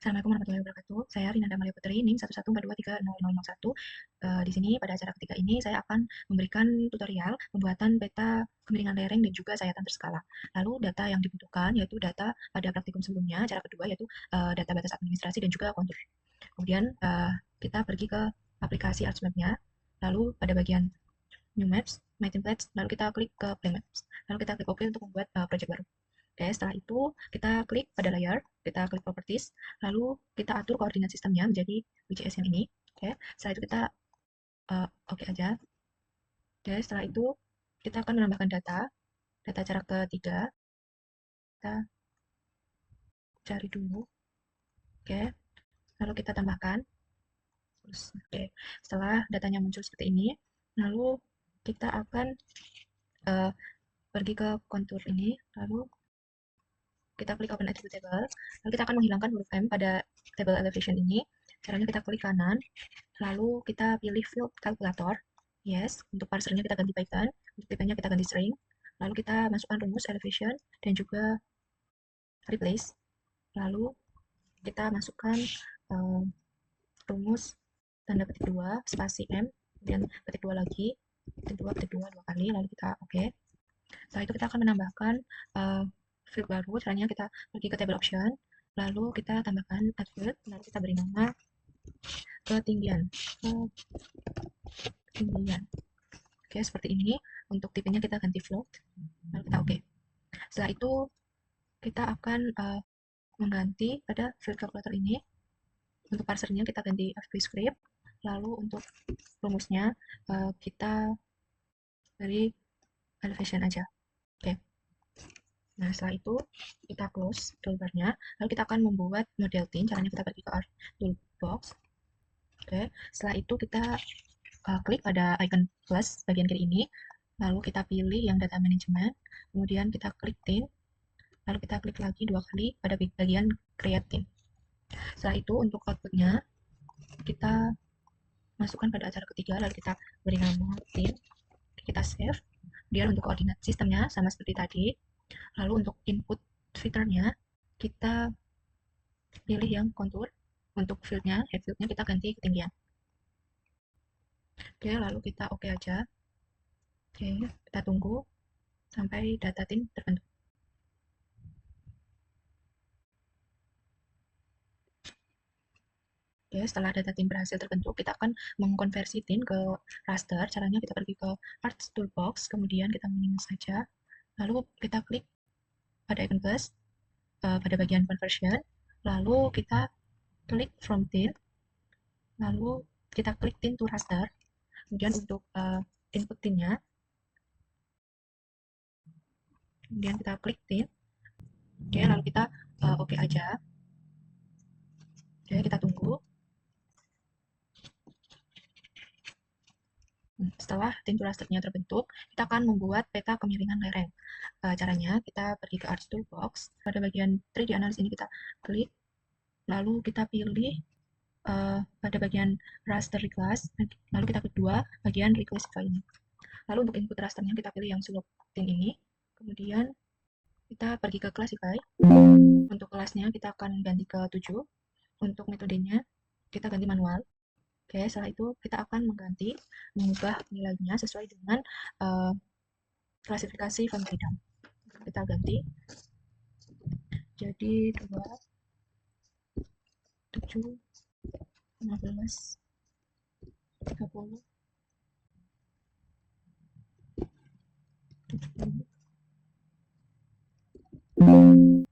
Assalamualaikum warahmatullahi wabarakatuh. Saya Rina Damalia Putri, NIM 114230001. Di sini pada acara ketiga ini saya akan memberikan tutorial pembuatan peta kemiringan lereng dan juga sayatan berskala. Lalu data yang dibutuhkan yaitu data pada praktikum sebelumnya, cara kedua yaitu data batas administrasi dan juga kontur. Kemudian kita pergi ke aplikasi ArchMap-nya, lalu pada bagian New Maps, My Templates, lalu kita klik ke Play Maps. Lalu kita klik OK untuk membuat project baru. Oke, setelah itu kita klik pada layer, kita klik properties, lalu kita atur koordinat sistemnya menjadi WGS yang ini. Oke, setelah itu kita oke aja. Oke, setelah itu kita akan menambahkan data cara ketiga. Kita cari dulu. Oke, lalu kita tambahkan. Terus, oke, setelah datanya muncul seperti ini, lalu kita akan pergi ke kontur ini, lalu kita klik open attribute table, lalu kita akan menghilangkan huruf M pada table elevation ini. Caranya kita klik kanan, lalu kita pilih field calculator, yes, untuk parsernya kita ganti Python, untuk tipenya kita ganti string, lalu kita masukkan rumus elevation dan juga replace, lalu kita masukkan rumus tanda petik 2, spasi M, kemudian petik 2 lagi, petik 2 dua kali, lalu kita oke. Setelah itu kita akan menambahkan field baru, caranya kita pergi ke table option, lalu kita tambahkan attribute, lalu kita beri nama ketinggian. Oke, seperti ini. Untuk tipenya kita ganti float, lalu kita oke. Setelah itu kita akan mengganti pada field calculator ini. Untuk parsernya kita ganti FPScript, lalu untuk rumusnya kita beri elevation aja. Oke. Nah, setelah itu kita close toolbar-nya, lalu kita akan membuat model tin. Caranya kita pergi ke Art Toolbox. Oke, setelah itu kita klik pada icon plus bagian kiri ini, lalu kita pilih yang data management, kemudian kita klik tin, lalu kita klik lagi 2 kali pada bagian create tin. Setelah itu untuk outputnya kita masukkan pada acara ketiga, lalu kita beri nama tin, kita save. Kemudian untuk koordinat sistemnya sama seperti tadi. Lalu untuk input filternya kita pilih yang kontur. Untuk fieldnya, head fieldnya kita ganti ketinggian. Oke, lalu kita oke aja. Oke, kita tunggu sampai data tin terbentuk. Oke, setelah data tin berhasil terbentuk, kita akan mengkonversi tin ke raster. Caranya kita pergi ke Art Toolbox, kemudian kita minimize saja. Lalu kita klik pada icon plus pada bagian conversion, lalu kita klik from tin, lalu kita klik tin to raster. Kemudian untuk input tinnya, kemudian kita klik tin. Oke, lalu kita oke aja. Oke, kita tunggu. Setelah tin to rasternya terbentuk, kita akan membuat peta kemiringan lereng. Caranya kita pergi ke Arch Toolbox, pada bagian 3D Analysis ini kita klik, lalu kita pilih pada bagian raster reclass, lalu kita klik 2 bagian reclassify ini. Lalu untuk input rasternya kita pilih yang slope tin ini, kemudian kita pergi ke classify. Untuk kelasnya kita akan ganti ke 7. Untuk metodenya kita ganti manual. Oke, setelah itu kita akan mengubah nilainya sesuai dengan klasifikasi Van Freedom. Kita ganti jadi 2, 7, 15, 30, 70.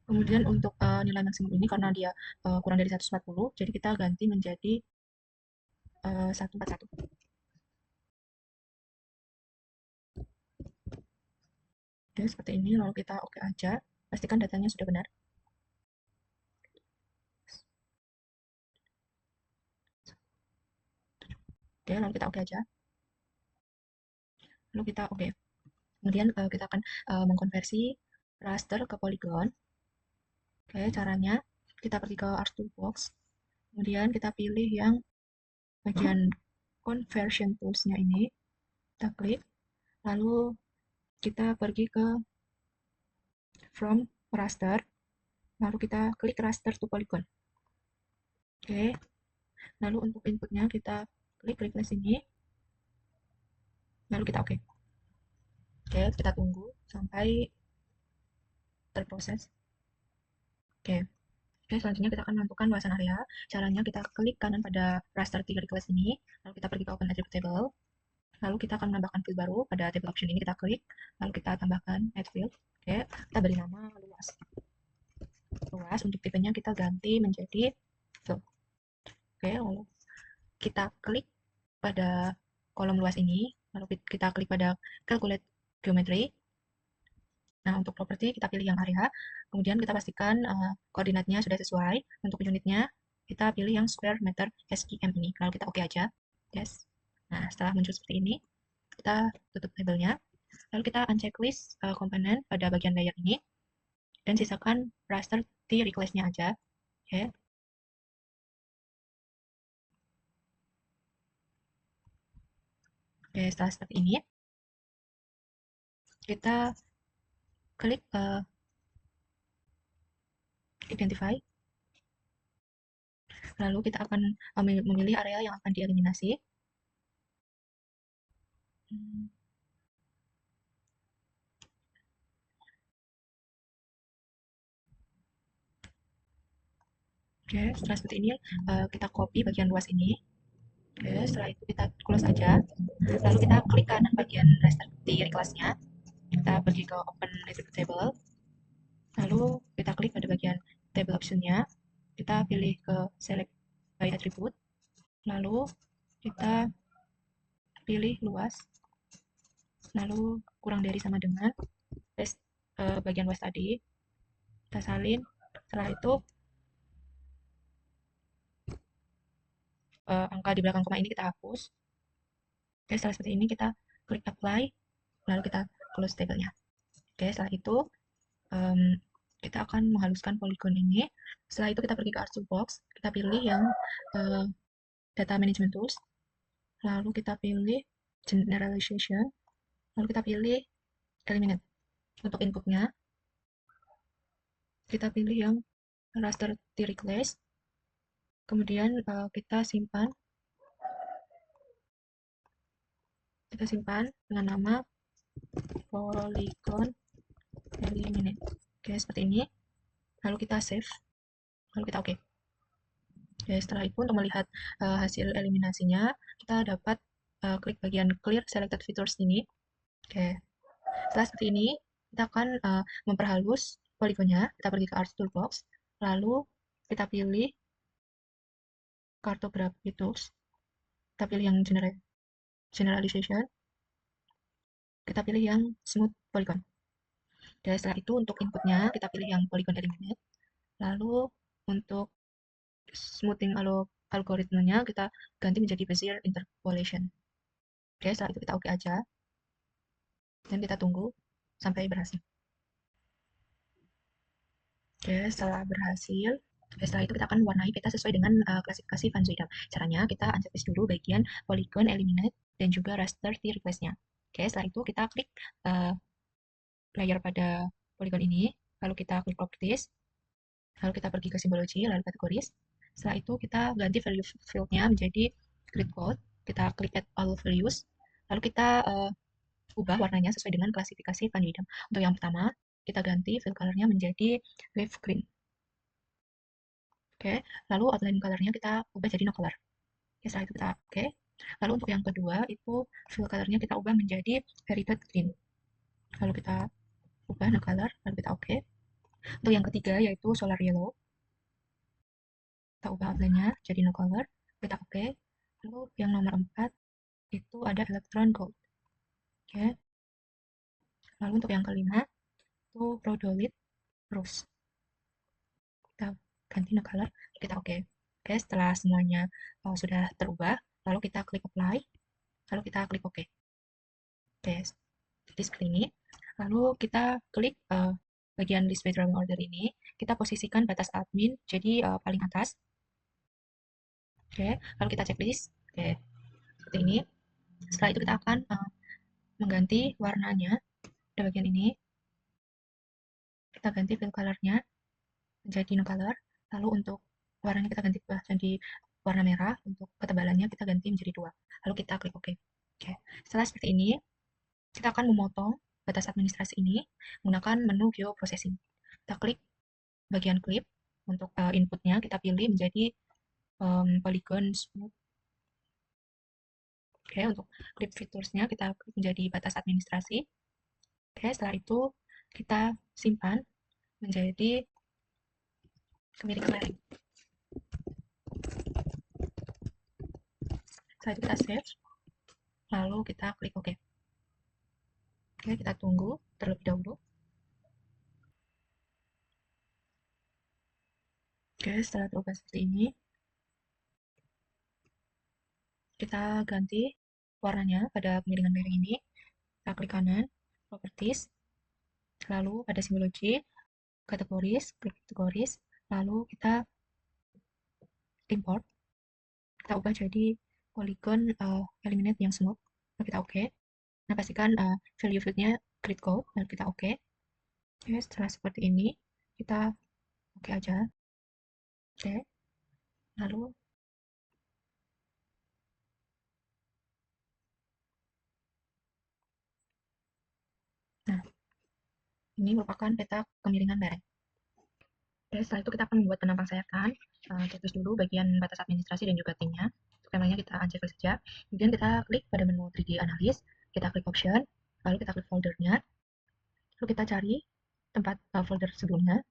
Kemudian untuk nilai maksimum ini karena dia kurang dari 140, jadi kita ganti menjadi 141. Oke, seperti ini, lalu kita oke aja. Pastikan datanya sudah benar. Oke, lalu kita oke aja. Lalu kita oke. Kemudian kita akan mengkonversi raster ke polygon. Oke, caranya kita pergi ke Art Toolbox. Kemudian kita pilih yang bagian conversion tools-nya ini. Kita klik. Lalu kita pergi ke from raster. Lalu kita klik raster to polygon. Oke, lalu untuk inputnya kita klik request ini, lalu kita oke. Oke, kita tunggu sampai terproses. Oke. Oke, selanjutnya kita akan menentukan luasan area. Caranya kita klik kanan pada raster 3 request ini, lalu kita pergi ke open attribute table, lalu kita akan menambahkan field baru pada table option ini, kita klik, lalu kita tambahkan add field. Oke, kita beri nama luas. Luas untuk tipenya kita ganti menjadi field. Oke, lalu kita klik pada kolom luas ini, lalu kita klik pada calculate geometry. Nah, untuk properti kita pilih yang area, kemudian kita pastikan koordinatnya sudah sesuai. Untuk unitnya, kita pilih yang square meter SEM ini. Lalu kita oke aja. Yes. Nah, setelah muncul seperti ini, kita tutup labelnya. Lalu kita unchecklist komponen pada bagian layer ini, dan sisakan raster T request-nya aja. Oke. Oke, setelah seperti ini, kita klik identify. Lalu kita akan memilih area yang akan dieliminasi. Hmm. Oke, setelah seperti ini, kita copy bagian luas ini. Oke, setelah itu kita close aja. Lalu kita klik kanan bagian raster di kelasnya. Kita pergi ke open attribute table. Lalu kita klik pada bagian table optionnya. Kita pilih ke select by attribute. Lalu kita pilih luas. Lalu kurang dari sama dengan bagian luas tadi. Kita salin. Setelah itu angka di belakang koma ini kita hapus. Oke, setelah seperti ini kita klik apply, lalu kita close tabelnya. Oke, setelah itu um, kita akan menghaluskan polygon ini. Setelah itu kita pergi ke Art Toolbox, kita pilih yang Data Management Tools, lalu kita pilih Generalization, lalu kita pilih Eliminate. Untuk inputnya, kita pilih yang Raster T-Request, kemudian kita simpan dengan nama Polygon Eliminate. Oke, seperti ini. Lalu kita save, lalu kita oke. Oke, setelah itu untuk melihat hasil eliminasinya, kita dapat klik bagian clear selected features ini. Oke, setelah seperti ini, kita akan memperhalus poligonnya. Kita pergi ke Art Toolbox, lalu kita pilih Cartography Tools. Kita pilih yang Generalization. Kita pilih yang Smooth Polygon. Dan setelah itu untuk inputnya, kita pilih yang Polygon Eliminate. Lalu untuk smoothing algoritmenya, kita ganti menjadi Bezier Interpolation. Oke, setelah itu kita oke aja. Dan kita tunggu sampai berhasil. Oke, setelah berhasil, setelah itu kita akan mewarnai peta sesuai dengan klasifikasi Van Zuydam. Caranya kita unchecklist dulu bagian polygon eliminate dan juga raster T request-nya. Oke, setelah itu kita klik layer pada polygon ini, lalu kita klik properties, lalu kita pergi ke simbologi, lalu kategoris. Setelah itu kita ganti value field-nya menjadi grid code, kita klik add all values, lalu kita ubah warnanya sesuai dengan klasifikasi Van Zuydam. Untuk yang pertama, kita ganti fill color-nya menjadi leaf green. Oke, lalu outline color-nya kita ubah jadi no color. Oke, setelah itu kita oke. Lalu untuk yang kedua itu fill color-nya kita ubah menjadi very dark green. Lalu kita ubah no color, lalu kita oke. Untuk yang ketiga yaitu solar yellow. Kita ubah outline-nya jadi no color, kita oke. Lalu yang nomor 4 itu ada electron gold. Oke. Lalu untuk yang kelima itu rhodolite rose. Kita ganti no color, kita oke. Oke, setelah semuanya sudah terubah, lalu kita klik apply, lalu kita klik oke. Oke, jadi seperti ini. Lalu kita klik bagian display drawing order ini, kita posisikan batas admin jadi paling atas. Oke, lalu kita checklist. Oke, seperti ini. Setelah itu kita akan mengganti warnanya pada bagian ini. Kita ganti fill color-nya menjadi no color. Lalu untuk warnanya kita ganti jadi warna merah, untuk ketebalannya kita ganti menjadi 2. Lalu kita klik OK. Oke, setelah seperti ini, kita akan memotong batas administrasi ini menggunakan menu View Processing. Kita klik bagian clip, untuk inputnya kita pilih menjadi polygon smooth. Oke, untuk clip featuresnya kita klik menjadi batas administrasi. Oke, setelah itu kita simpan menjadi kemiringan layering. Setelah itu kita save, lalu kita klik OK. Oke, kita tunggu terlebih dahulu. Oke, setelah terubah seperti ini, kita ganti warnanya pada kemiringan layering ini. Kita klik kanan, Properties, lalu pada simbologi, kategoris, klik kategoris, lalu kita import, kita ubah jadi polygon eliminate yang smooth, lalu kita OK. Nah, pastikan value field-nya grid code, lalu kita OK. Oke, setelah seperti ini, kita OK aja. Oke, lalu nah, ini merupakan peta kemiringan lereng. Oke, setelah itu kita akan membuat penampang sayatan. Checklist dulu bagian batas administrasi dan juga timnya. Untuk yang lainnya kita unchecklist saja. Kemudian kita klik pada menu 3D Analysis, kita klik Option, lalu kita klik foldernya, lalu kita cari tempat folder sebelumnya.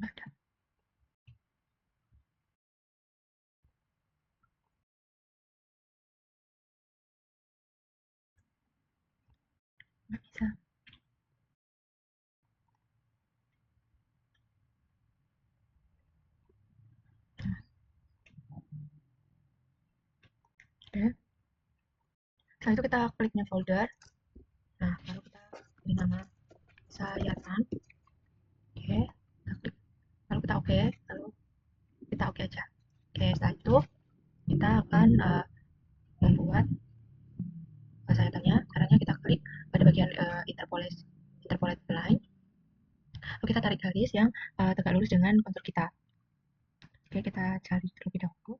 Nggak ada, nggak bisa. Nah, oke. Setelah itu kita klik new folder. Nah, lalu kita beri nama sayatan. Oke, kita klik. Lalu kita oke, lalu kita oke aja. Oke, setelah itu kita akan membuat sayatannya. Caranya kita klik pada bagian interpolate line, lalu kita tarik garis yang tegak lurus dengan kontur kita. Oke, kita cari terlebih dahulu.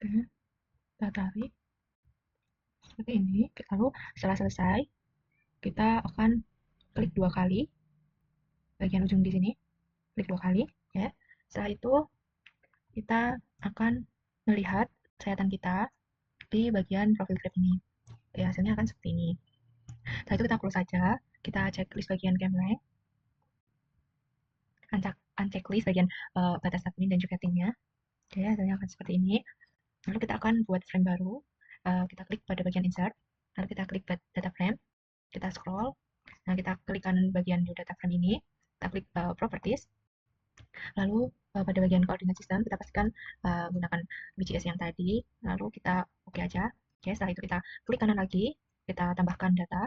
Oke, kita tarik seperti ini. Lalu setelah selesai, kita akan klik 2 kali bagian ujung di sini, klik 2 kali, ya. Setelah itu kita akan melihat sayatan kita di bagian profil grab ini. Oke, hasilnya akan seperti ini. Setelah itu kita close saja, kita checklist bagian game length, unchecklist bagian batas admin dan juga timnya. Oke, hasilnya akan seperti ini. Lalu kita akan buat frame baru. Kita klik pada bagian insert, lalu kita klik data frame, kita scroll. Nah, kita klik kanan bagian new data frame ini, kita klik properties, lalu pada bagian koordinat sistem kita pastikan gunakan WGS yang tadi, lalu kita oke aja. Oke, setelah itu kita klik kanan lagi, kita tambahkan data,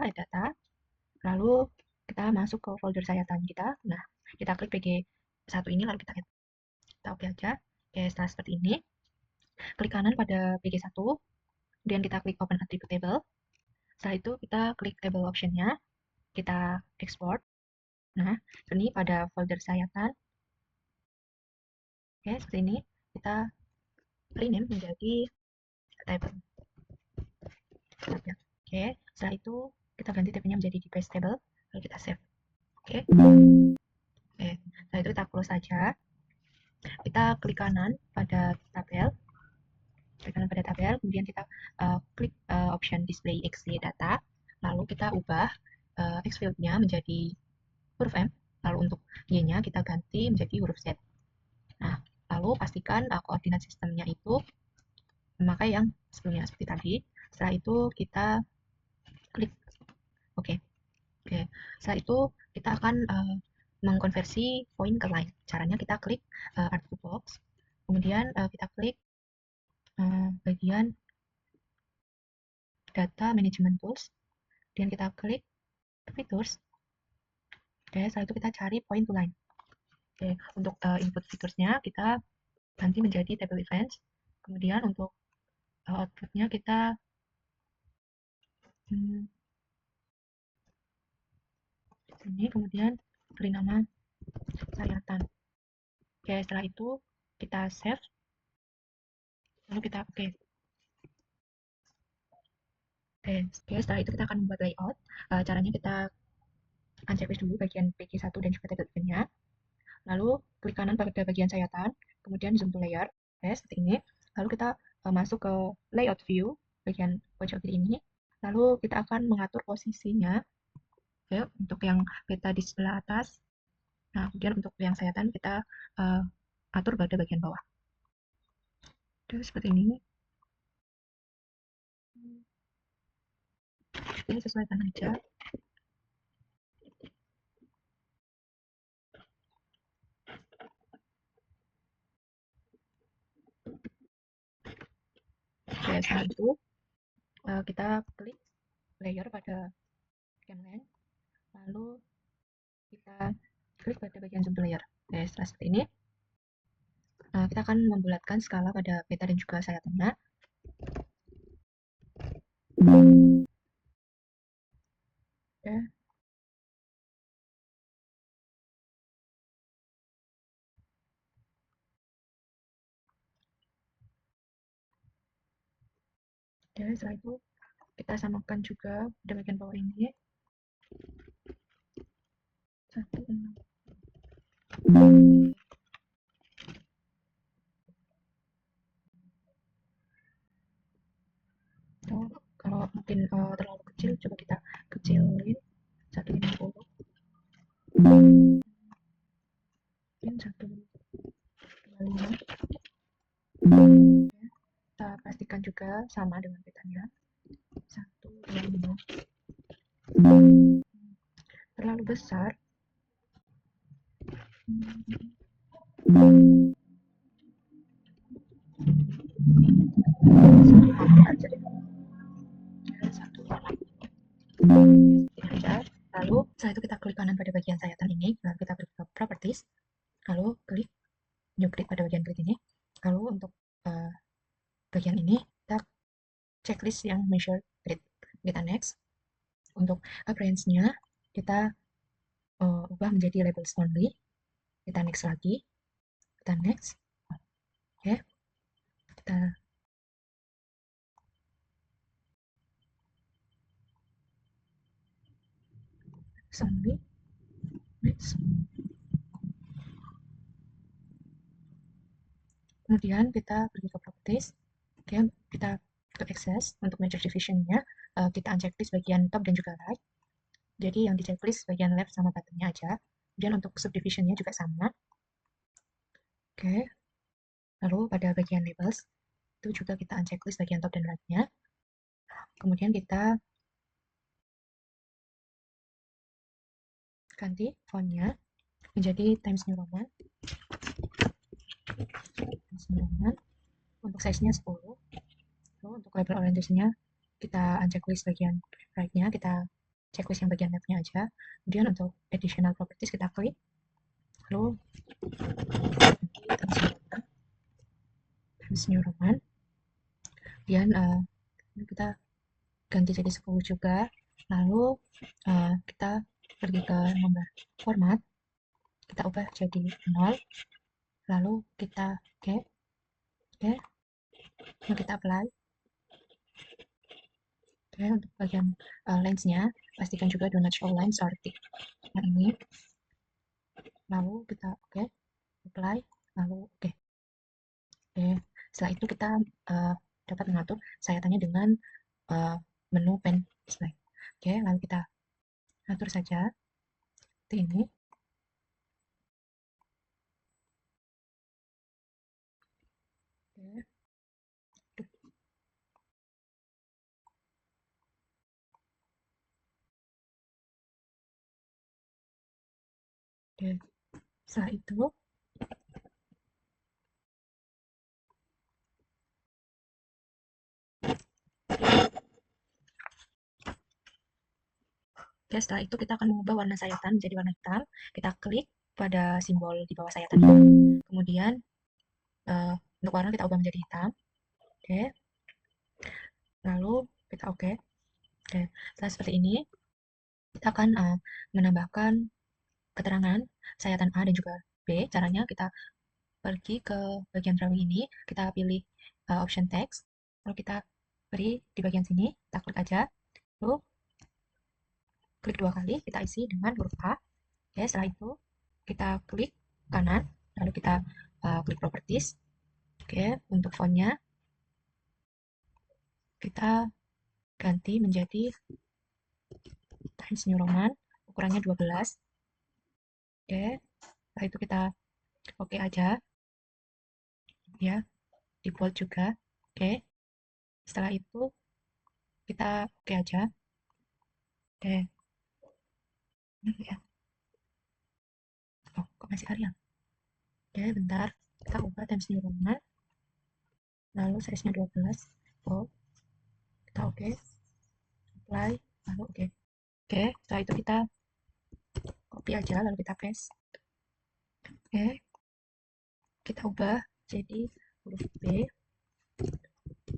lalu kita masuk ke folder sayatan kita. Nah, kita klik PG1 ini, lalu kita add. Kita oke aja. Oke, setelah seperti ini, klik kanan pada PG1, kemudian kita klik open attribute table. Setelah itu kita klik table optionnya, kita export. Nah, ini pada folder sayatan. Oke, seperti ini. Kita rename menjadi table. Oke, setelah itu kita ganti tipenya menjadi device table, lalu kita save. Oke. Oke, setelah itu kita close saja. Kita klik kanan pada tabel, kemudian kita klik option display XY data, lalu kita ubah X field-nya menjadi huruf M, lalu untuk Y-nya kita ganti menjadi huruf Z. Nah, lalu pastikan koordinat sistemnya itu memakai yang sebelumnya seperti tadi. Setelah itu kita klik OK. Oke, setelah itu kita akan mengkonversi poin ke line. Caranya kita klik add to box, kemudian kita klik bagian data management tools, dan kita klik features. Oke, setelah itu kita cari point to line. Oke, untuk input fiturnya kita ganti menjadi table events. Kemudian untuk outputnya kita hmm, sini, kemudian beri nama sayatan. Oke, setelah itu kita save, lalu kita oke. Oke, setelah itu kita akan membuat layout. Caranya kita unchecklist dulu bagian PG1 dan juga table event-nya. Lalu klik kanan pada bagian sayatan, kemudian zoom to layer, seperti ini. Lalu kita masuk ke layout view, bagian pojok kiri ini. Lalu kita akan mengatur posisinya, ya, untuk yang peta di sebelah atas. Nah, kemudian untuk yang sayatan kita uh, atur pada bagian bawah. Oke, seperti ini. Ini sesuaikan aja. Oke, setelah itu kita klik layer pada bagian lalu kita klik pada bagian zoom to layer. Oke, setelah seperti ini, kita akan membulatkan skala pada peta dan juga sayatannya. Oke, oke, setelah itu kita samakan juga pada bagian bawah ini. 1, 6. Oh, kalau mungkin terlalu kecil, coba kita kecilin 150. Mungkin 125. Kita pastikan juga sama dengan petanya. 125. Terlalu besar. Aja deh. 1. Aja. Lalu setelah itu kita klik kanan pada bagian sayatan ini, lalu kita klik ke properties, lalu klik new grid pada bagian grid ini. Lalu untuk bagian ini kita checklist yang measure grid. Kita next. Untuk appearance-nya kita ubah menjadi labels only. Kita next lagi. Kita next. Oke. Kita only. Next. Kemudian kita pergi ke properties. Oke, kita ke access untuk major division-nya. Kita unchecklist bagian top dan juga right. Jadi yang di checklist bagian left sama bottom-nya aja. Kemudian untuk subdivision-nya juga sama. Oke. Lalu pada bagian labels, itu juga kita unchecklist bagian top dan right-nya. Kemudian kita ganti font-nya menjadi Times New Roman. Untuk size-nya 10. Lalu untuk label orientation-nya kita unchecklist bagian right-nya, kita checklist yang bagian left-nya aja. Kemudian untuk additional properties kita klik. Lalu Times New Roman. Kemudian kita ganti jadi 10 juga. Lalu kita pergi ke nomor format, kita ubah jadi 0. Lalu kita oke, lalu kita apply. Oke, untuk bagian lens-nya pastikan juga do not show lines or tick. Nah ini, lalu kita oke, apply, lalu oke. Setelah itu kita dapat mengatur sayatannya dengan menu pen display. Oke, lalu kita atur saja seperti ini. Oke. Oke. Setelah itu oke, setelah itu kita akan mengubah warna sayatan menjadi warna hitam. Kita klik pada simbol di bawah sayatan ini. Kemudian untuk warna kita ubah menjadi hitam. Oke, lalu kita oke. Oke, setelah seperti ini, kita akan menambahkan keterangan sayatan A dan juga B. Caranya kita pergi ke bagian drawing ini, kita pilih option text, lalu kita beri di bagian sini, kita klik aja, lalu klik 2 kali, kita isi dengan huruf A. Oke, setelah itu kita klik kanan, lalu kita klik properties. Oke, untuk fontnya kita ganti menjadi Times New Roman, ukurannya 12. Oke, setelah itu kita oke aja, ya, di bold juga. Oke, setelah itu kita oke aja. Oke, ya. Oh, kok masih Arial? Oke, bentar. Kita ubah Times New Roman, lalu size-nya 12. Oh, kita oke. Apply, lalu oke. Oke, setelah itu kita copy aja, lalu kita paste. Oke, kita ubah jadi huruf B.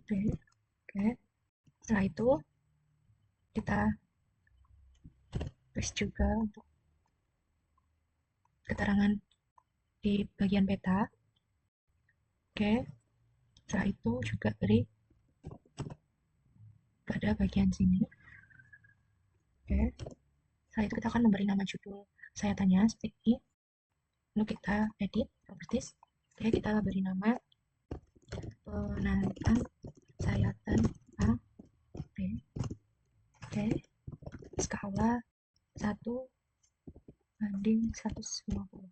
B. Oke, setelah itu kita paste juga untuk keterangan di bagian peta. Oke, setelah itu juga beri pada bagian sini. Oke, setelah itu kita akan memberi nama judul sayatannya seperti ini. Lalu kita edit properties. Oke, kita beri nama penantang sayatan A, B. Oke, skala 1:150.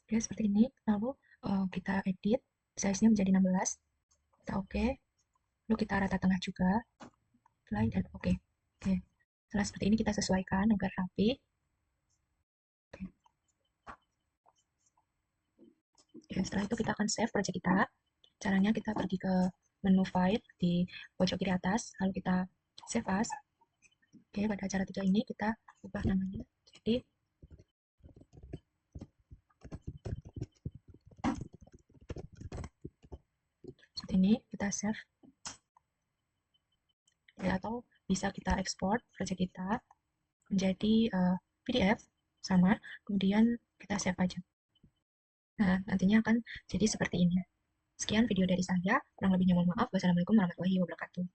Oke, seperti ini. Lalu kita edit size-nya menjadi 16. Kita oke. Lalu kita rata tengah juga. Apply dan oke. Oke. Setelah seperti ini kita sesuaikan agar rapi. Oke. Oke, setelah itu kita akan save project kita. Caranya kita pergi ke menu file di pojok kiri atas, lalu kita save as. Oke, pada cara 3 ini kita ubah namanya jadi seperti ini, kita save. Ya, atau bisa kita ekspor project kita menjadi PDF sama, kemudian kita save aja. Nah, nantinya akan jadi seperti ini. Sekian video dari saya, kurang lebihnya mohon maaf. Wassalamualaikum warahmatullahi wabarakatuh.